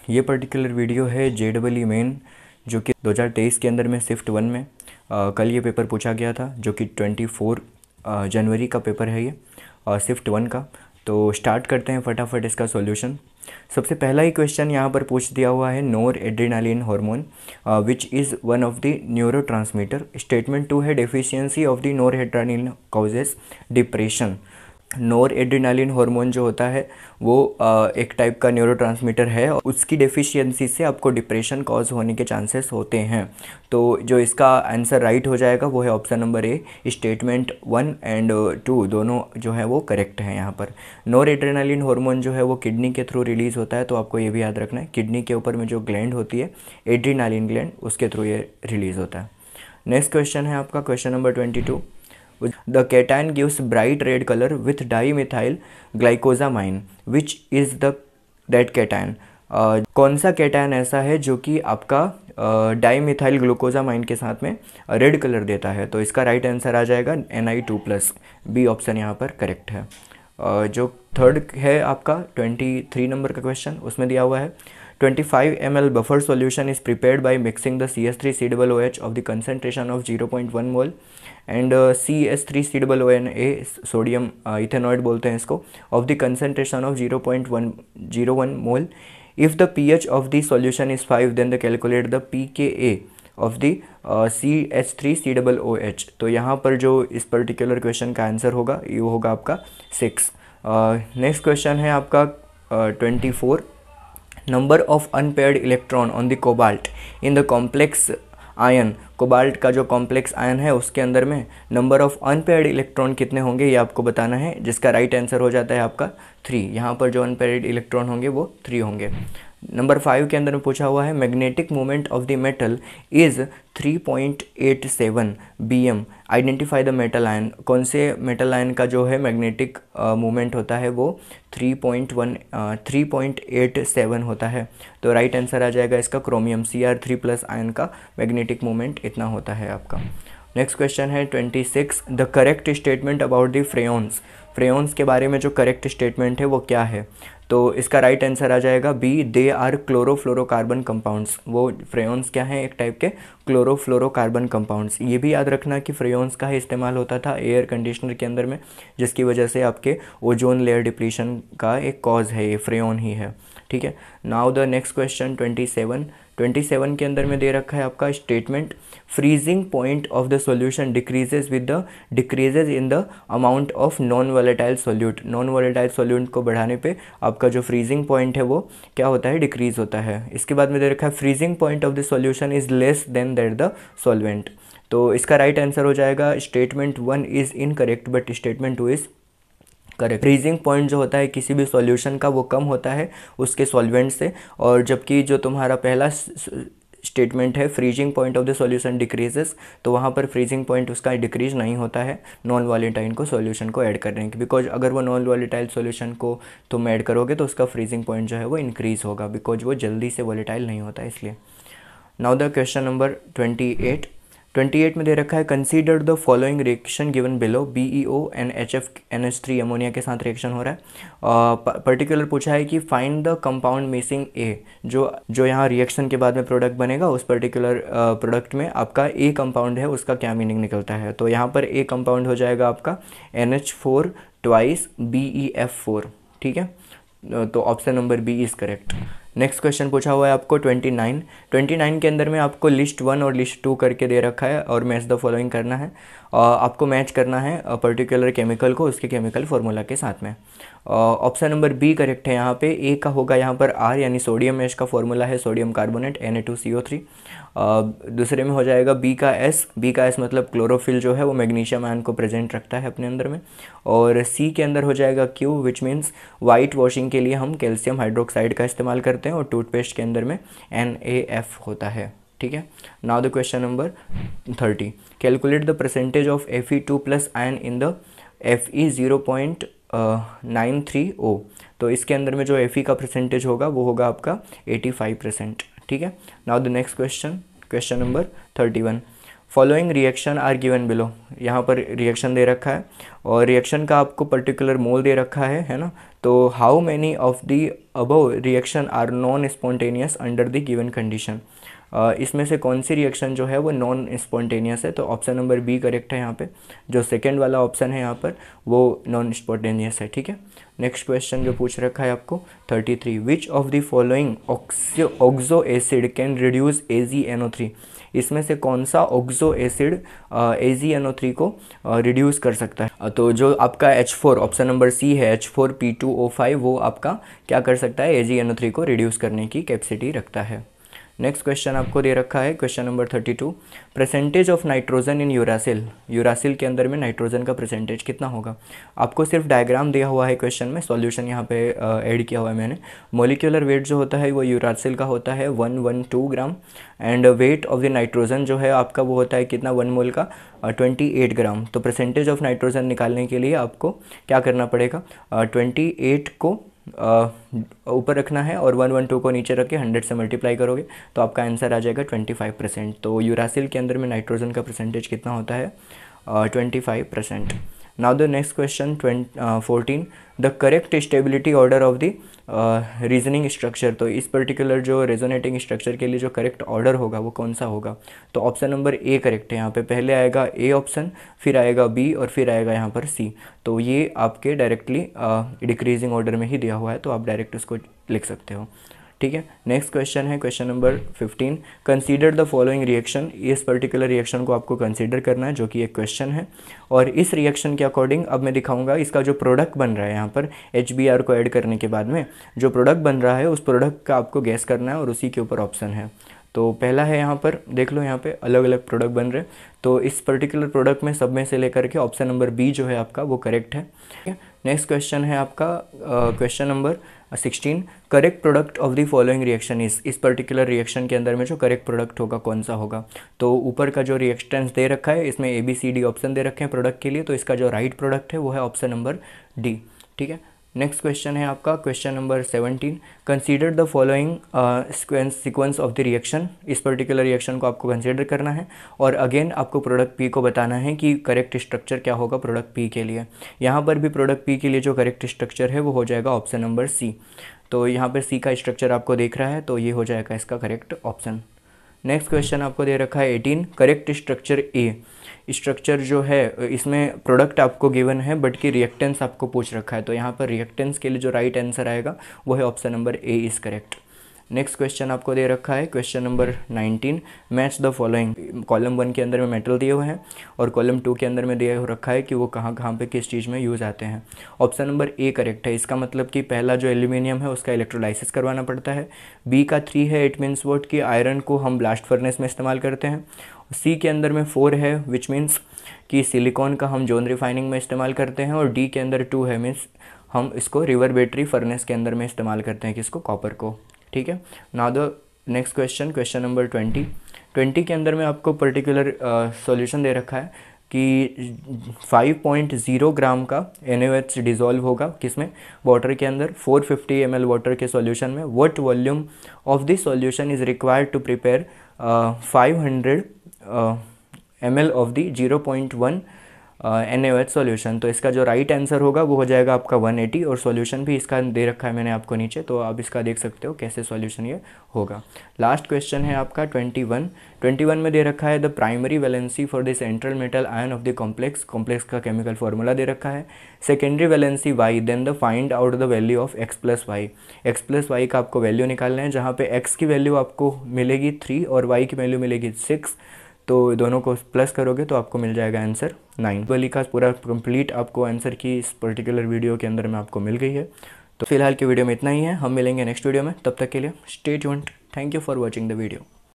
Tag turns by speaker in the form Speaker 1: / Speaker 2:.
Speaker 1: ये particular video है JEE main जो कि 2023 के अंदर में शिफ्ट 1 में कल ये पेपर पूछा गया था, जो कि 24 जनवरी का पेपर है ये शिफ्ट 1 का। तो स्टार्ट करते हैं फटाफट इसका सॉल्यूशन। सबसे पहला ही क्वेश्चन यहाँ पर पूछ दिया हुआ है, noradrenaline hormone which is one of the neurotransmitter. Statement 2 है, deficiency of the noradrenaline causes depression. Noradrenaline hormone जो होता है वो एक टाइप का न्यूरोट्रांसमीटर है, उसकी डेफिशिएंसी से आपको डिप्रेशन कॉज होने के चांसेस होते हैं। तो जो इसका आंसर राइट हो जाएगा वो है option number A. Statement 1 and 2 दोनों जो है वो करेक्ट है। यहाँ पर नोर एड्रेनालिन हार्मोन जो है वो किडनी के थ्रू रिलीज़ होता है, तो आपको ये भी याद रखना है, किडनी के ऊपर में जो ग्लैंड होती है एड्रेनालिन ग्लैंड, उसके थ्रू ये रिलीज़ होता है। नेक्स्ट क्वेश्चन है आपका question number 22। The cation gives bright red color with dimethyl glycosamine. Which is that cation? कौन सा कैटायन ऐसा है जो कि आपका डाईमिथाइल ग्लूकोजामाइन के साथ में रेड कलर देता है? तो इसका राइट आंसर आ जाएगा Ni2+। बी ऑप्शन यहाँ पर करेक्ट है। जो थर्ड है आपका 23 नंबर का क्वेश्चन, उसमें दिया हुआ है 25 ml buffer solution is prepared by mixing the CH3COOH of the concentration of 0.1 mol and CH3COONA sodium ethanoid बोलते हैं इसको, of the concentration of 0.101 mol. If the pH of the solution is 5, then calculate the pKa of the CH3COOH। तो यहाँ पर जो इस particular question का answer होगा ये होगा आपका 6। नेक्स्ट क्वेश्चन है आपका 24। Number of unpaired electron on the cobalt in the complex ion. Cobalt का जो कॉम्प्लेक्स आयन है उसके अंदर में नंबर ऑफ अनपेयर्ड इलेक्ट्रॉन कितने होंगे ये आपको बताना है, जिसका राइट आंसर हो जाता है आपका 3। यहाँ पर जो अनपेयर्ड इलेक्ट्रॉन होंगे वो 3 होंगे। नंबर 5 के अंदर में पूछा हुआ है, magnetic moment of the metal is 3.87 bm। Identify the metal ion. कौन से मेटल आयन का जो है मैग्नेटिक मोमेंट होता है वो 3.87 होता है। तो राइट आंसर आ जाएगा इसका क्रोमियम Cr3+ आयन का मैग्नेटिक मोमेंट इतना होता है आपका। नेक्स्ट क्वेश्चन है 26। The correct statement about the freons. Freons के बारे में जो करेक्ट स्टेटमेंट है वो क्या है? तो इसका राइट आंसर आ जाएगा B, they are chlorofluorocarbon compounds. वो फ्रेयॉन्स क्या हैं? एक टाइप के क्लोरोफ्लोरोकार्बन कंपाउंड्स। ये भी याद रखना कि फ्रेयॉन्स का ही इस्तेमाल होता था एयर कंडीशनर के अंदर में, जिसकी वजह से आपके ओजोन लेयर डिप्लीशन का एक कॉज है ये फ्रेयॉन ही है। ठीक है। नाउ द नेक्स्ट क्वेश्चन 27 के अंदर में दे रखा है आपका statement, freezing point of the solution decreases in the amount of non volatile solute. Non volatile solute को बढ़ाने पे आपका जो फ्रीजिंग पॉइंट है वो क्या होता है? डिक्रीज होता है। इसके बाद में दे रखा है freezing point of the solution is less than that the solvent. तो इसका राइट आंसर हो जाएगा statement 1 is incorrect but statement 2 is correct. Freezing point जो होता है किसी भी सॉल्यूशन का वो कम होता है उसके सॉल्वेंट से, और जबकि जो तुम्हारा पहला स्टेटमेंट है freezing point of the solution decreases, तो वहाँ पर फ्रीजिंग पॉइंट उसका डिक्रीज नहीं होता है नॉन वॉलेटाइल को सॉल्यूशन को ऐड करने के, बिकॉज अगर वो नॉन वॉलेटाइल सॉल्यूशन को तुम ऐड करोगे तो उसका फ्रीजिंग पॉइंट जो है वो इंक्रीज होगा, बिकॉज वो जल्दी से वॉलेटाइल नहीं होता इसलिए। नाउ द क्वेश्चन नंबर 28 में दे रखा है, consider the following reaction given below. BeO and HFNH3 ammonia के साथ रिएक्शन हो रहा है। पर्टिकुलर पूछा है कि फाइंड द कंपाउंड मिसिंग ए। जो यहाँ रिएक्शन के बाद में प्रोडक्ट बनेगा उस पर्टिकुलर प्रोडक्ट में आपका ए कंपाउंड है उसका क्या मीनिंग निकलता है। तो यहाँ पर ए कंपाउंड हो जाएगा आपका NH4 ट्वाइस BeF4। ठीक है, तो option number B is correct. Next question पूछा हुआ है आपको 29 के अंदर में आपको लिस्ट 1 और लिस्ट 2 करके दे रखा है और मैच द फॉलोइंग करना है। आपको मैच करना है पर्टिकुलर केमिकल को उसके केमिकल फार्मूला के साथ में। ऑप्शन नंबर बी करेक्ट है। यहाँ पे ए का होगा यहाँ पर आर, यानी सोडियम एच का फॉर्मूला है सोडियम कार्बोनेट Na2CO3। दूसरे में हो जाएगा बी का एस मतलब क्लोरोफिल जो है वो मैग्नीशियम आयन को प्रेजेंट रखता है अपने अंदर में। और सी के अंदर हो जाएगा Q, which means white washing के लिए हम कैल्शियम हाइड्रोक्साइड का इस्तेमाल करते हैं, और टूथपेस्ट के अंदर में NaF होता है। ठीक है। Now the question number 30, calculate the percentage of Fe2+ ion in the Fe 0.93O। तो इसके अंदर में जो Fe का परसेंटेज होगा वो होगा आपका 85%। ठीक है। Now the next question number 31, following reaction are given below, यहाँ पर रिएक्शन दे रखा है और रिएक्शन का आपको पर्टिकुलर मोल दे रखा है ना। तो how many of the above reaction are non spontaneous under the given condition, इसमें से कौन सी रिएक्शन जो है वो नॉन स्पॉन्टेनियस है, तो ऑप्शन नंबर बी करेक्ट है यहाँ पे। जो सेकेंड वाला ऑप्शन है यहाँ पर वो नॉन स्पॉन्टेनियस है, ठीक है। नेक्स्ट क्वेश्चन जो पूछ रखा है आपको 33, which of the following oxo acid can reduce AgNO3, इसमें से कौन सा ऑक्सो एसिड AgNO3 को रिड्यूस कर सकता है। तो जो आपका H4 ऑप्शन नंबर सी है H4P2O5 वो आपका क्या कर सकता है, AgNO3 को रिड्यूस करने की कैपेसिटी रखता है। नेक्स्ट क्वेश्चन आपको दे रखा है question number 32, percentage of nitrogen in uracil, uracil के अंदर में नाइट्रोजन का परसेंटेज कितना होगा। आपको सिर्फ डायग्राम दिया हुआ है क्वेश्चन में, सॉल्यूशन यहाँ पे ऐड किया हुआ है मैंने। मोलिकुलर वेट जो होता है वो यूरासिल का होता है 112 gram and weight of the nitrogen जो है आपका वो होता है कितना 1 मोल का 28 ग्राम। तो परसेंटेज ऑफ नाइट्रोजन निकालने के लिए आपको क्या करना पड़ेगा, 28 को ऊपर रखना है और 112 को नीचे रख के 100 से मल्टीप्लाई करोगे तो आपका आंसर आ जाएगा 25%। तो यूरासिल के अंदर में नाइट्रोजन का परसेंटेज कितना होता है, 25%। Now the next question 14, the correct stability order of the reasoning structure, तो इस पर्टिकुलर जो रेजोनेटिंग स्ट्रक्चर के लिए जो करेक्ट ऑर्डर होगा वो कौन सा होगा। तो ऑप्शन नंबर ए करेक्ट है यहाँ पे, पहले आएगा ए ऑप्शन, फिर आएगा बी और फिर आएगा यहाँ पर सी। तो ये आपके डायरेक्टली डिक्रीजिंग ऑर्डर में ही दिया हुआ है, तो आप डायरेक्ट उसको लिख सकते हो, ठीक है। नेक्स्ट क्वेश्चन है question number 15, consider the following reaction, इस पर्टिकुलर रिएक्शन को आपको कंसीडर करना है जो कि एक क्वेश्चन है। और इस रिएक्शन के अकॉर्डिंग अब मैं दिखाऊंगा इसका जो प्रोडक्ट बन रहा है, यहाँ पर HBr को ऐड करने के बाद में जो प्रोडक्ट बन रहा है उस प्रोडक्ट का आपको गैस करना है और उसी के ऊपर ऑप्शन है। तो पहला है यहाँ पर देख लो, यहाँ पे अलग अलग प्रोडक्ट बन रहे हैं, तो इस पर्टिकुलर प्रोडक्ट में सब में से लेकर के ऑप्शन नंबर बी जो है आपका वो करेक्ट है, ठीक है। नेक्स्ट क्वेश्चन है आपका question number 16, correct product of the following reaction इस पर्टिकुलर रिएक्शन के अंदर में जो करेक्ट प्रोडक्ट होगा कौन सा होगा। तो ऊपर का जो रिएक्टेंस दे रखा है इसमें ABCD ऑप्शन दे रखे हैं प्रोडक्ट के लिए, तो इसका जो राइट प्रोडक्ट है वो है ऑप्शन नंबर डी, ठीक है। नेक्स्ट क्वेश्चन है आपका question number 17, consider the following sequence of the reaction, इस पर्टिकुलर रिएक्शन को आपको कंसीडर करना है और अगेन आपको प्रोडक्ट पी को बताना है कि करेक्ट स्ट्रक्चर क्या होगा प्रोडक्ट पी के लिए। यहाँ पर भी प्रोडक्ट पी के लिए जो करेक्ट स्ट्रक्चर है वो हो जाएगा ऑप्शन नंबर सी। तो यहाँ पर सी का स्ट्रक्चर आपको देख रहा है, तो ये हो जाएगा इसका करेक्ट ऑप्शन। नेक्स्ट क्वेश्चन आपको दे रखा है 18, करेक्ट स्ट्रक्चर ए, स्ट्रक्चर जो है इसमें प्रोडक्ट आपको गिवन है बट कि रिएक्टेंस आपको पूछ रखा है, तो यहाँ पर रिएक्टेंस के लिए जो राइट आंसर आएगा वो है option number A is correct. Next question आपको दे रखा है question number 19, match the following, column 1 के अंदर में मेटल दिए हुए हैं और कॉलम 2 के अंदर में दिया हो रखा है कि वो कहाँ कहाँ पे किस चीज़ में यूज़ आते हैं। ऑप्शन नंबर ए करेक्ट है, इसका मतलब कि पहला जो एल्यूमिनियम है उसका इलेक्ट्रोलाइसिस करवाना पड़ता है। बी का 3 है, इट मीन्स वोट कि आयरन को हम ब्लास्ट फर्नेस में इस्तेमाल करते हैं। सी के अंदर में 4 है विच मीन्स कि सिलिकॉन का हम जोन रिफाइनिंग में इस्तेमाल करते हैं और डी के अंदर 2 है मीन्स हम इसको रिवर्बेटरी फर्नेस के अंदर में इस्तेमाल करते हैं किसको, कॉपर को, ठीक है। Now the next question question number 20 के अंदर में आपको पर्टिकुलर सॉल्यूशन दे रखा है कि 5.0 ग्राम का NaOH डिज़ोल्व होगा किसमें, वाटर के अंदर 450 ml वाटर के सॉल्यूशन में। What volume of this solution is required to prepare 500 ml of the 0.1 NaOH solution. तो इसका जो राइट आंसर होगा वो हो जाएगा आपका 180 और सॉल्यूशन भी इसका दे रखा है मैंने आपको नीचे, तो आप इसका देख सकते हो कैसे सॉल्यूशन ये होगा। लास्ट क्वेश्चन है आपका 21 में दे रखा है the primary valency for the central metal ion of the complex का केमिकल फार्मूला दे रखा है। Secondary valency Y, then the find out the value of x + y का आपको वैल्यू निकालना है, जहाँ पे x की वैल्यू आपको मिलेगी 3 और y की वैल्यू मिलेगी 6, तो दोनों को प्लस करोगे तो आपको मिल जाएगा आंसर 9। वाली का पूरा कंप्लीट आपको आंसर की इस पर्टिकुलर वीडियो के अंदर में आपको मिल गई है। तो फिलहाल की वीडियो में इतना ही है, हम मिलेंगे नेक्स्ट वीडियो में, तब तक के लिए stay tuned. Thank you for watching the video.